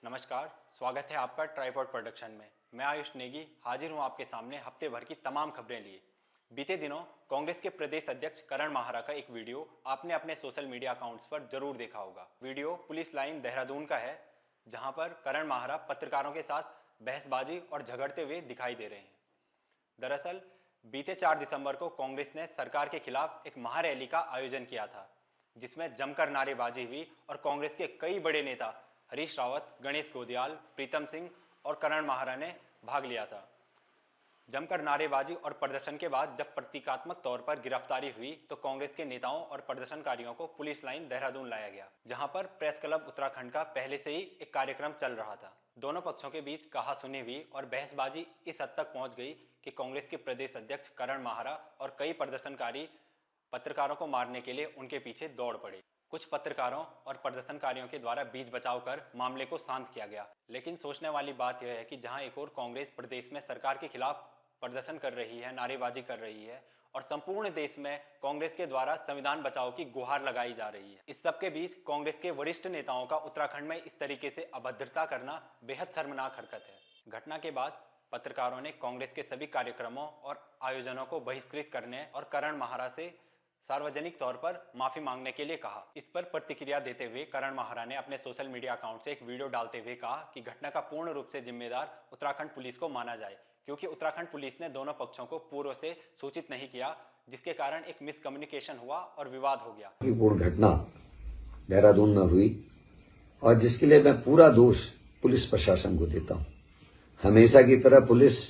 नमस्कार, स्वागत है आपका ट्राइपॉड प्रोडक्शन में। मैं आयुष नेगी हाजिर हूं आपके सामने हफ्ते भर की तमाम खबरें लिए। बीते दिनों कांग्रेस के प्रदेश अध्यक्ष करण माहरा का एक वीडियो आपने अपने सोशल मीडिया अकाउंट्स पर जरूर देखा होगा। वीडियो पुलिस लाइन देहरादून का है, जहां पर करण माहरा पत्रकारों के साथ बहसबाजी और झगड़ते हुए दिखाई दे रहे हैं। दरअसल बीते 4 दिसंबर को कांग्रेस ने सरकार के खिलाफ एक महारैली का आयोजन किया था, जिसमें जमकर नारेबाजी हुई और कांग्रेस के कई बड़े नेता हरीश रावत, गणेश गोदियाल, प्रीतम सिंह और करण माहरा ने भाग लिया था। जमकर नारेबाजी और प्रदर्शन के बाद जब प्रतीकात्मक तौर पर गिरफ्तारी हुई तो कांग्रेस के नेताओं और प्रदर्शनकारियों को पुलिस लाइन देहरादून लाया गया, जहां पर प्रेस क्लब उत्तराखंड का पहले से ही एक कार्यक्रम चल रहा था। दोनों पक्षों के बीच कहासुनी हुई और बहसबाजी इस हद तक पहुंच गई कि कांग्रेस के प्रदेश अध्यक्ष करण माहरा और कई प्रदर्शनकारी पत्रकारों को मारने के लिए उनके पीछे दौड़ पड़े। कुछ पत्रकारों और प्रदर्शनकारियों के द्वारा बीच बचाव कर मामले को शांत किया गया। लेकिन सोचने वाली बात यह है कि जहां एक और कांग्रेस प्रदेश में सरकार के खिलाफ प्रदर्शन कर रही है, नारेबाजी कर रही है और संपूर्ण देश में कांग्रेस के द्वारा संविधान बचाओ की गुहार लगाई जा रही है, इस सब के बीच कांग्रेस के वरिष्ठ नेताओं का उत्तराखंड में इस तरीके से अभद्रता करना बेहद शर्मनाक हरकत है। घटना के बाद पत्रकारों ने कांग्रेस के सभी कार्यक्रमों और आयोजनों को बहिष्कृत करने और करण माहरा से सार्वजनिक तौर पर माफी मांगने के लिए कहा। इस पर प्रतिक्रिया देते हुए करण माहरा ने अपने सोशल मीडिया अकाउंट से एक वीडियो डालते हुए कहा कि घटना का पूर्ण रूप से जिम्मेदार उत्तराखंड पुलिस को माना जाए, क्योंकि उत्तराखंड पुलिस ने दोनों पक्षों को पूर्व से सूचित नहीं किया, जिसके कारण एक मिसकम्युनिकेशन हुआ और विवाद हो गया। पूर्ण घटना देहरादून में हुई और जिसके लिए मैं पूरा दोष पुलिस प्रशासन को देता हूं। हमेशा की तरह पुलिस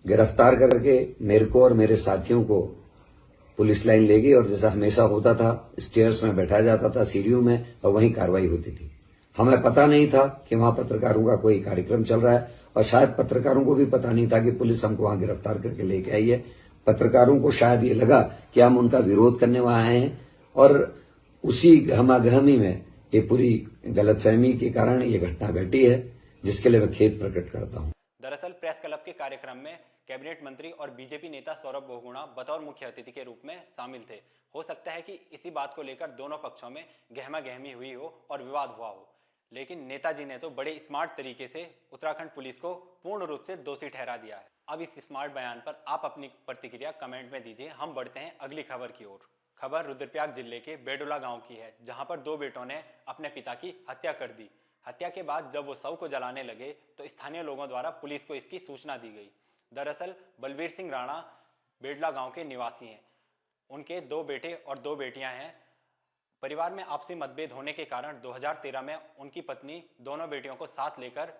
गिरफ्तार करके मेरे को और मेरे साथियों को पुलिस लाइन ले गई और जैसा हमेशा होता था स्टेयर्स में बैठाया जाता था, सीढ़ियों में, और वहीं कार्रवाई होती थी। हमें पता नहीं था कि वहां पत्रकारों का कोई कार्यक्रम चल रहा है और शायद पत्रकारों को भी पता नहीं था कि पुलिस हमको वहां गिरफ्तार करके लेके आई है। पत्रकारों को शायद ये लगा कि हम उनका विरोध करने वहां आए हैं और उसी गहमागहमी में ये पूरी गलतफहमी के कारण ये घटना घटी है, जिसके लिए मैं खेद प्रकट करता हूं। दरअसल प्रेस क्लब के कार्यक्रम में कैबिनेट मंत्री और बीजेपी नेता सौरभ बहुगुणा बतौर मुख्य अतिथि के रूप में शामिल थे। हो सकता है कि इसी बात को लेकर दोनों पक्षों में गहमा गहमी हुई हो और विवाद हुआ हो, लेकिन नेताजी ने तो बड़े स्मार्ट तरीके से उत्तराखंड पुलिस को पूर्ण रूप से दोषी ठहरा दिया है। अब इस स्मार्ट बयान पर आप अपनी प्रतिक्रिया कमेंट में दीजिए। हम बढ़ते हैं अगली खबर की ओर। खबर रुद्रप्रयाग जिले के बेडोला गांव की है, जहां पर 2 बेटों ने अपने पिता की हत्या कर दी। हत्या के बाद जब वो शव को जलाने लगे तो स्थानीय लोगों द्वारा पुलिस को इसकी सूचना दी गई। दरअसल बलवीर सिंह राणा बेडला गांव के निवासी हैं। उनके 2 बेटे और 2 बेटियां हैं। परिवार में आपसी मतभेद होने के कारण 2013 में उनकी पत्नी दोनों बेटियों को साथ लेकर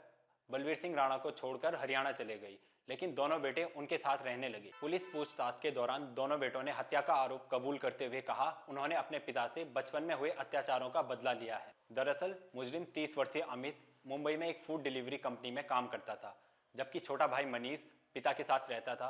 बलवीर सिंह राणा को छोड़कर हरियाणा चले गई, लेकिन दोनों बेटे उनके साथ रहने लगे। पुलिस पूछताछ के दौरान दोनों बेटों ने हत्या का आरोप कबूल करते हुए कहा उन्होंने अपने पिता से बचपन में हुए अत्याचारों का बदला लिया है। दरअसल मुजरिम 30 वर्षीय अमित मुंबई में एक फूड डिलीवरी कंपनी में काम करता था, जबकि छोटा भाई मनीष पिता के साथ रहता था।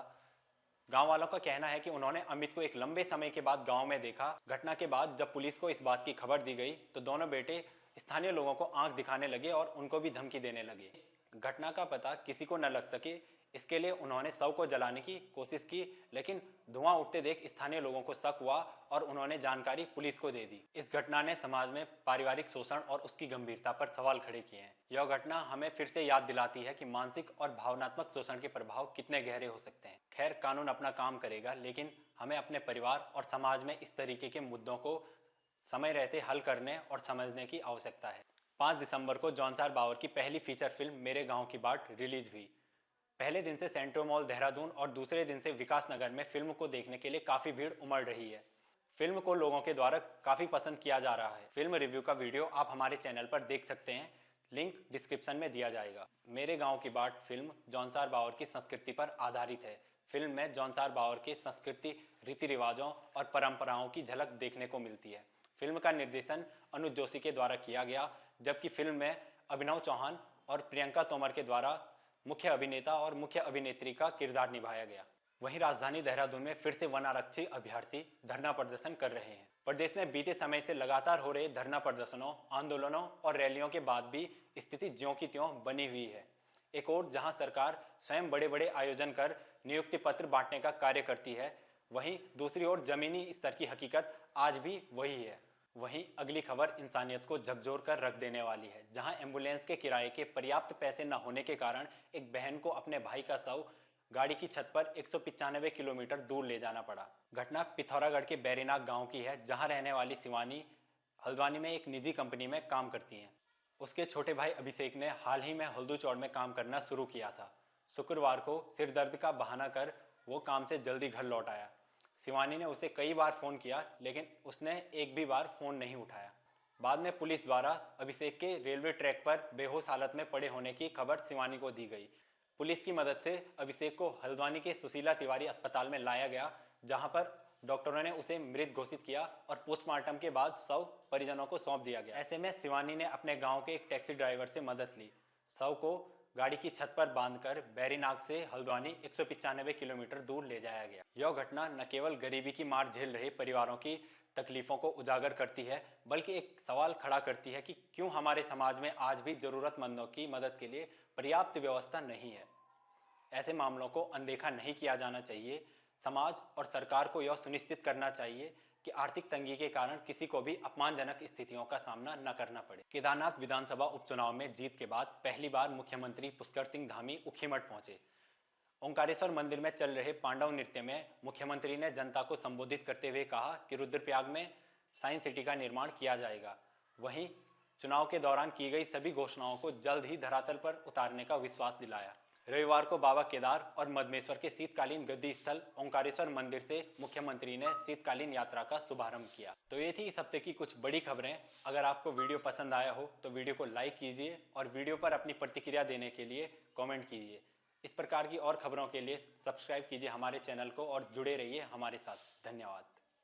गांव वालों का कहना है कि उन्होंने अमित को एक लंबे समय के बाद गांव में देखा। घटना के बाद जब पुलिस को इस बात की खबर दी गई तो दोनों बेटे स्थानीय लोगों को आंख दिखाने लगे और उनको भी धमकी देने लगे। घटना का पता किसी को न लग सके, इसके लिए उन्होंने शव को जलाने की कोशिश की, लेकिन धुआं उठते देख स्थानीय लोगों को शक हुआ और उन्होंने जानकारी पुलिस को दे दी। इस घटना ने समाज में पारिवारिक शोषण और उसकी गंभीरता पर सवाल खड़े किए हैं। यह घटना हमें फिर से याद दिलाती है कि मानसिक और भावनात्मक शोषण के प्रभाव कितने गहरे हो सकते हैं। खैर, कानून अपना काम करेगा, लेकिन हमें अपने परिवार और समाज में इस तरीके के मुद्दों को समय रहते हल करने और समझने की आवश्यकता है। 5 दिसंबर को जॉनसार बावर की पहली फीचर फिल्म मेरे गांव की बाट रिलीज हुई। पहले दिन से सेंट्रो मॉल देहरादून और दूसरे दिन से विकास नगर में फिल्म को देखने के लिए काफी भीड़ उमड़ रही है। फिल्म को लोगों के द्वारा काफी पसंद किया जा रहा है। फिल्म रिव्यू का वीडियो आप हमारे चैनल पर देख सकते हैं, लिंक डिस्क्रिप्शन में दिया जाएगा। मेरे गांव की बाट फिल्म जॉनसार बावर की संस्कृति पर आधारित है। फिल्म में जॉनसार बावर की संस्कृति, रीति रिवाजों और परंपराओं की झलक देखने को मिलती है। फिल्म का निर्देशन अनुज जोशी के द्वारा किया गया, जबकि फिल्म में अभिनव चौहान और प्रियंका तोमर के द्वारा मुख्य अभिनेता और मुख्य अभिनेत्री का किरदार निभाया गया। वहीं राजधानी देहरादून में फिर से वन आरक्षी अभ्यर्थी धरना प्रदर्शन कर रहे हैं। प्रदेश में बीते समय से लगातार हो रहे धरना प्रदर्शनों, आंदोलनों और रैलियों के बाद भी स्थिति ज्यों की त्यों बनी हुई है। एक और जहां सरकार स्वयं बड़े बड़े आयोजन कर नियुक्ति पत्र बांटने का कार्य करती है, वहीं दूसरी ओर जमीनी स्तर की हकीकत आज भी वही है। वहीं अगली खबर इंसानियत को झकझोर कर रख देने वाली है, जहां एम्बुलेंस के किराए के पर्याप्त पैसे न होने के कारण एक बहन को अपने भाई का शव गाड़ी की छत पर 195 किलोमीटर दूर ले जाना पड़ा। घटना पिथौरागढ़ के बैरीनाग गांव की है, जहां रहने वाली शिवानी हल्द्वानी में एक निजी कंपनी में काम करती हैं। उसके छोटे भाई अभिषेक ने हाल ही में हल्दू चौड़ में काम करना शुरू किया था। शुक्रवार को सिर दर्द का बहाना कर वो काम से जल्दी घर लौट आया। शिवानी ने उसे कई बार फ़ोन किया, लेकिन उसने एक भी बार फ़ोन नहीं उठाया। बाद में पुलिस द्वारा अभिषेक के रेलवे ट्रैक पर बेहोश हालत में पड़े होने की खबर शिवानी को दी गई। पुलिस की मदद से अभिषेक को हल्द्वानी के सुशीला तिवारी अस्पताल में लाया गया, जहां पर डॉक्टरों ने उसे मृत घोषित किया और पोस्टमार्टम के बाद शव परिजनों को सौंप दिया गया। ऐसे में शिवानी ने अपने गांव के एक टैक्सी ड्राइवर से मदद ली। शव को गाड़ी की छत पर बांधकर बैरीनाग से हल्द्वानी 195 किलोमीटर दूर ले जाया गया। यह घटना न केवल गरीबी की मार झेल रहे परिवारों की तकलीफों को उजागर करती है, बल्कि एक सवाल खड़ा करती है कि क्यों हमारे समाज में आज भी जरूरतमंदों की मदद के लिए पर्याप्त व्यवस्था नहीं है। ऐसे मामलों को अनदेखा नहीं किया जाना चाहिए। समाज और सरकार को यह सुनिश्चित करना चाहिए कि आर्थिक तंगी के कारण किसी को भी अपमानजनक स्थितियों का सामना न करना पड़े। केदारनाथ विधानसभा उपचुनाव में जीत के बाद पहली बार मुख्यमंत्री पुष्कर सिंह धामी ऊखीमठ पहुंचे। ओंकारेश्वर मंदिर में चल रहे पांडव नृत्य में मुख्यमंत्री ने जनता को संबोधित करते हुए कहा कि रुद्रप्रयाग में साइंस सिटी का निर्माण किया जाएगा। वहीं चुनाव के दौरान की गई सभी घोषणाओं को जल्द ही धरातल पर उतारने का विश्वास दिलाया। रविवार को बाबा केदार और मदमेश्वर के शीतकालीन गद्दी स्थल ओंकारेश्वर मंदिर से मुख्यमंत्री ने शीतकालीन यात्रा का शुभारंभ किया। तो ये थी इस हफ्ते की कुछ बड़ी खबरें। अगर आपको वीडियो पसंद आया हो तो वीडियो को लाइक कीजिए और वीडियो पर अपनी प्रतिक्रिया देने के लिए कमेंट कीजिए। इस प्रकार की और खबरों के लिए सब्सक्राइब कीजिए हमारे चैनल को और जुड़े रहिए हमारे साथ। धन्यवाद।